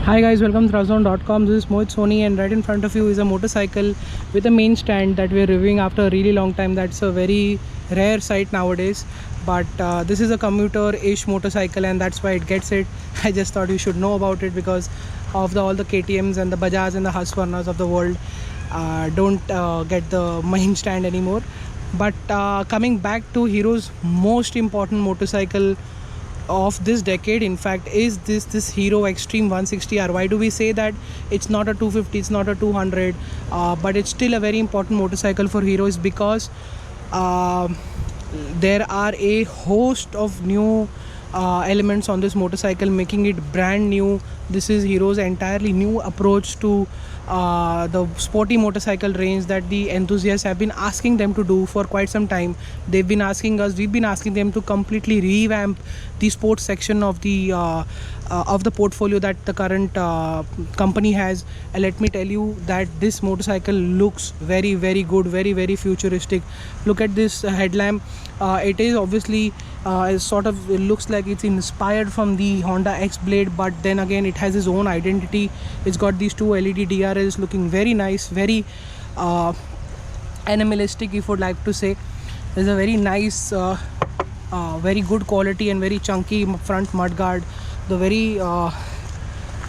Hi guys, welcome to Thrasone.com. This is Mohit Soni, and right in front of you is a motorcycle with a main stand that we are reviewing after a really long time. That's a very rare sight nowadays, but this is a commuter-ish motorcycle, and that's why it gets it. I just thought you should know about it because of all the KTMs and the Bajaj and the Husqvarnas of the world don't get the main stand anymore. But coming back to Hero's most important motorcycle of this decade, in fact, is this Hero Extreme 160R. Why do we say that? It's not a 250, it's not a 200, but it's still a very important motorcycle for Hero, is because uh, there are a host of new elements on this motorcycle, making it brand new. This is Hero's entirely new approach to the sporty motorcycle range that the enthusiasts have been asking them to do for quite some time. They've been asking us, we've been asking them to completely revamp the sports section of the portfolio that the current company has. And let me tell you that this motorcycle looks very, very good, very, very futuristic. Look at this headlamp. It is obviously it looks like it's inspired from the Honda X Blade, but then again it has its own identity. It's got these two LED DRLs looking very nice, very animalistic, if you would like to say. There's a very nice very good quality and very chunky front mudguard. The very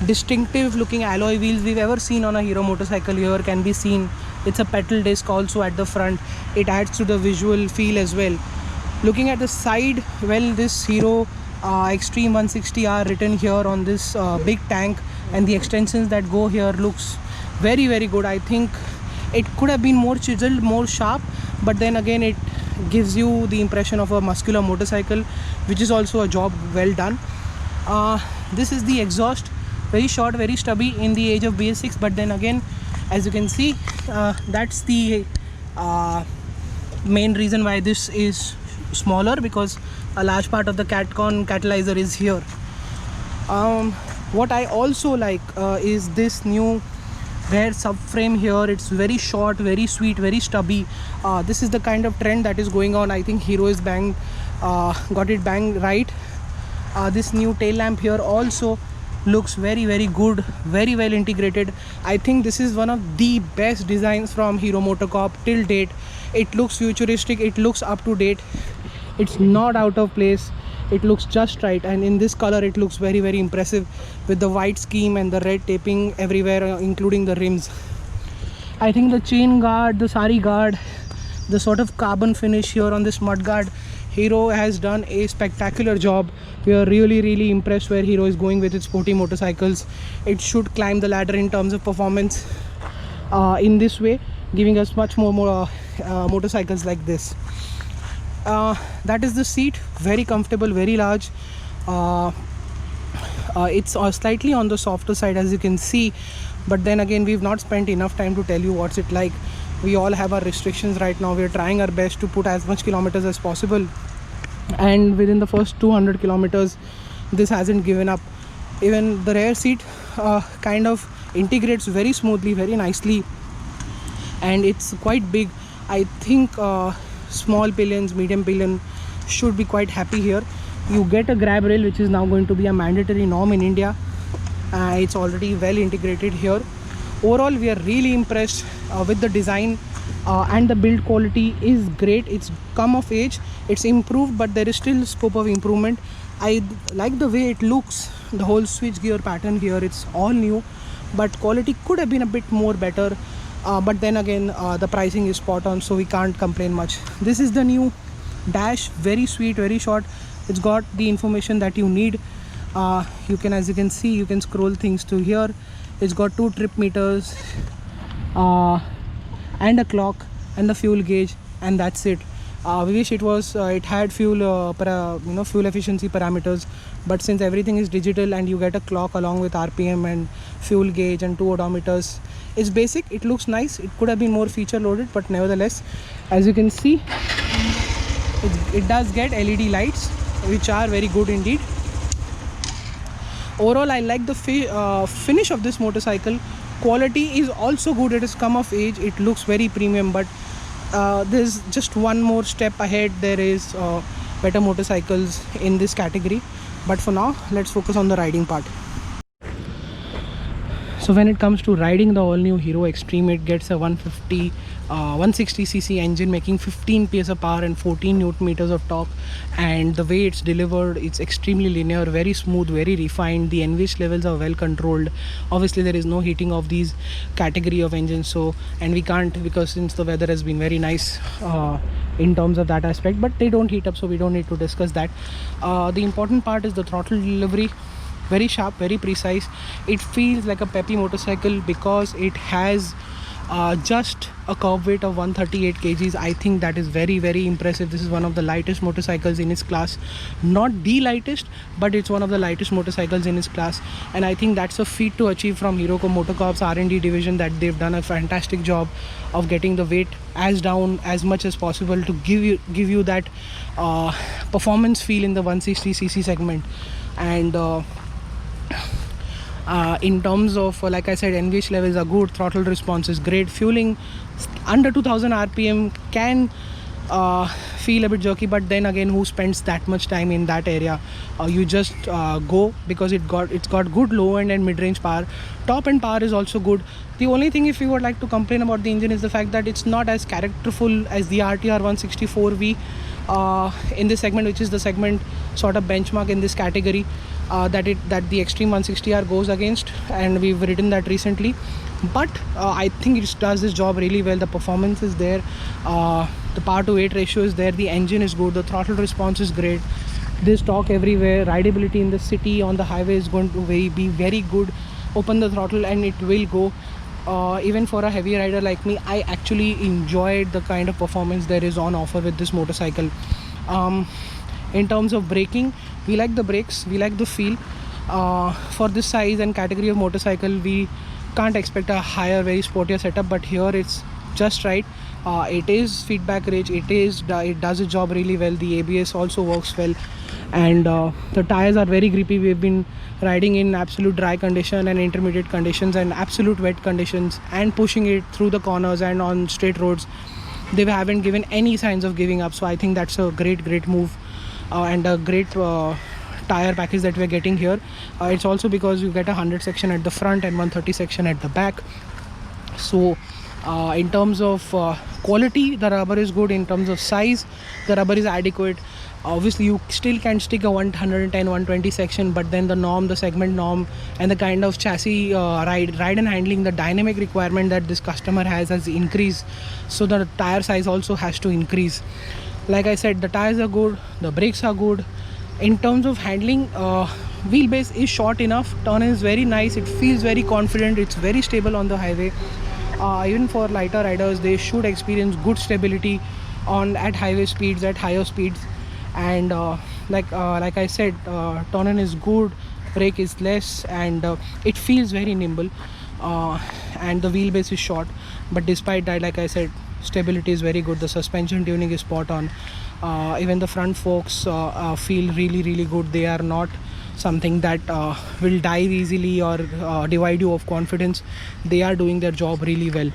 distinctive looking alloy wheels we've ever seen on a Hero motorcycle here can be seen. It's a pedal disc also at the front. It adds to the visual feel as well. Looking at the side, well, this Hero Extreme 160R written here on this big tank, and the extensions that go here looks very, very good. I think it could have been more chiseled, more sharp, but then again it gives you the impression of a muscular motorcycle, which is also a job well done. This is the exhaust, very short, very stubby in the age of BS6, but then again, as you can see, that's the main reason why this is smaller, because a large part of the Catcon catalyzer is here. What I also like is this new rare subframe here. It's very short, very sweet, very stubby. This is the kind of trend that is going on. I think Hero is got it bang right. This new tail lamp here also looks very, very good, very well integrated. I think this is one of the best designs from Hero MotoCorp till date. It looks futuristic, it looks up to date, it's not out of place, it looks just right, and in this color it looks very, very impressive with the white scheme and the red taping everywhere, including the rims. I think the chain guard, the sari guard, the sort of carbon finish here on this mud guard, Hero has done a spectacular job. We are really, really impressed where Hero is going with its sporty motorcycles. It should climb the ladder in terms of performance in this way, giving us much more motorcycles like this. That is the seat, very comfortable, very large. It's slightly on the softer side, as you can see, but then again we've not spent enough time to tell you what's it like. We all have our restrictions right now. We're trying our best to put as much kilometers as possible, and within the first 200 kilometers this hasn't given up. Even the rear seat kind of integrates very smoothly, very nicely, and it's quite big. I think small pillions, medium pillion should be quite happy here. You get a grab rail, which is now going to be a mandatory norm in India. It's already well integrated here. Overall, we are really impressed with the design, and the build quality is great. It's come of age, it's improved, but there is still scope of improvement. I like the way it looks, the whole switch gear pattern here. It's all new, but quality could have been a bit more better. But then again, the pricing is spot on, so we can't complain much. This is the new dash, very sweet, very short. It's got the information that you need. You can, as you can see, you can scroll things to here. It's got 2 trip meters and a clock and the fuel gauge, and that's it. We wish it had fuel fuel efficiency parameters, but since everything is digital and you get a clock along with RPM and fuel gauge and 2 odometers, it's basic. It looks nice. It could have been more feature loaded, but nevertheless, as you can see, it does get LED lights, which are very good indeed. Overall, I like the finish of this motorcycle. Quality is also good. It has come of age. It looks very premium, but there's just one more step ahead. There is better motorcycles in this category, but for now let's focus on the riding part. So when it comes to riding the all new Hero Extreme, it gets a 160cc engine making 15 PS of power and 14 Newton meters of torque, and the way it's delivered, it's extremely linear, very smooth, very refined. The NVH levels are well controlled. Obviously there is no heating of these category of engines, so, and we can't, because since the weather has been very nice in terms of that aspect, but they don't heat up, so we don't need to discuss that. The important part is the throttle delivery. Very sharp, very precise. It feels like a peppy motorcycle because it has just a curb weight of 138 kgs. I think that is very, very impressive. This is one of the lightest motorcycles in its class. Not the lightest, but it's one of the lightest motorcycles in its class, and I think that's a feat to achieve from Hiroko Motocorp's R&D division, that they've done a fantastic job of getting the weight as down as much as possible to give you that performance feel in the 160cc segment. And in terms of, like I said, NVH levels are good, throttle response is great, fueling under 2000 rpm can feel a bit jerky, but then again, who spends that much time in that area? You just go, because it's got good low end and mid-range power. Top end power is also good. The only thing, if you would like to complain about the engine, is the fact that it's not as characterful as the RTR 164V in this segment, which is the segment sort of benchmark in this category that the Extreme 160R goes against, and we've ridden that recently. But I think it does this job really well. The performance is there, the power to weight ratio is there, the engine is good, the throttle response is great, there's torque everywhere. Rideability in the city, on the highway, is going to be very good. Open the throttle and it will go. Even for a heavy rider like me, I actually enjoyed the kind of performance there is on offer with this motorcycle. In terms of braking, we like the brakes, we like the feel. For this size and category of motorcycle, we can't expect a higher, very sportier setup, but here it's just right. It is feedback rich, it does its job really well. The ABS also works well, and the tires are very grippy. We've been riding in absolute dry condition and intermediate conditions and absolute wet conditions, and pushing it through the corners and on straight roads. They haven't given any signs of giving up, so I think that's a great move, and a great tire package that we're getting here. It's also because you get a 100 section at the front and 130 section at the back. So in terms of quality, the rubber is good. In terms of size, the rubber is adequate. Obviously you still can stick a 110 120 section, but then the segment norm and the kind of chassis ride and handling, the dynamic requirement that this customer has increased, so the tire size also has to increase. Like I said, the tires are good, the brakes are good. In terms of handling, wheelbase is short enough, turn is very nice, it feels very confident, it's very stable on the highway. Even for lighter riders, they should experience good stability at highway speeds, at higher speeds. And like I said, turn is good, brake is less, and it feels very nimble, and the wheelbase is short. But despite that, like I said, stability is very good, the suspension tuning is spot on. Even the front forks feel really good. They are not something that will dive easily or divide you of confidence. They are doing their job really well.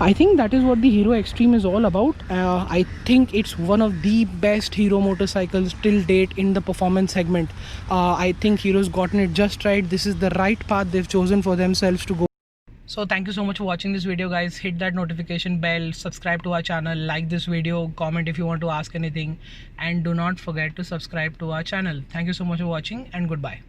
I think that is what the Hero Extreme is all about. I think it's one of the best Hero motorcycles till date in the performance segment. I think Hero's gotten it just right. This is the right path they've chosen for themselves to go. So thank you so much for watching this video, guys. Hit that notification bell, subscribe to our channel, like this video, comment if you want to ask anything, and do not forget to subscribe to our channel. Thank you so much for watching, and goodbye.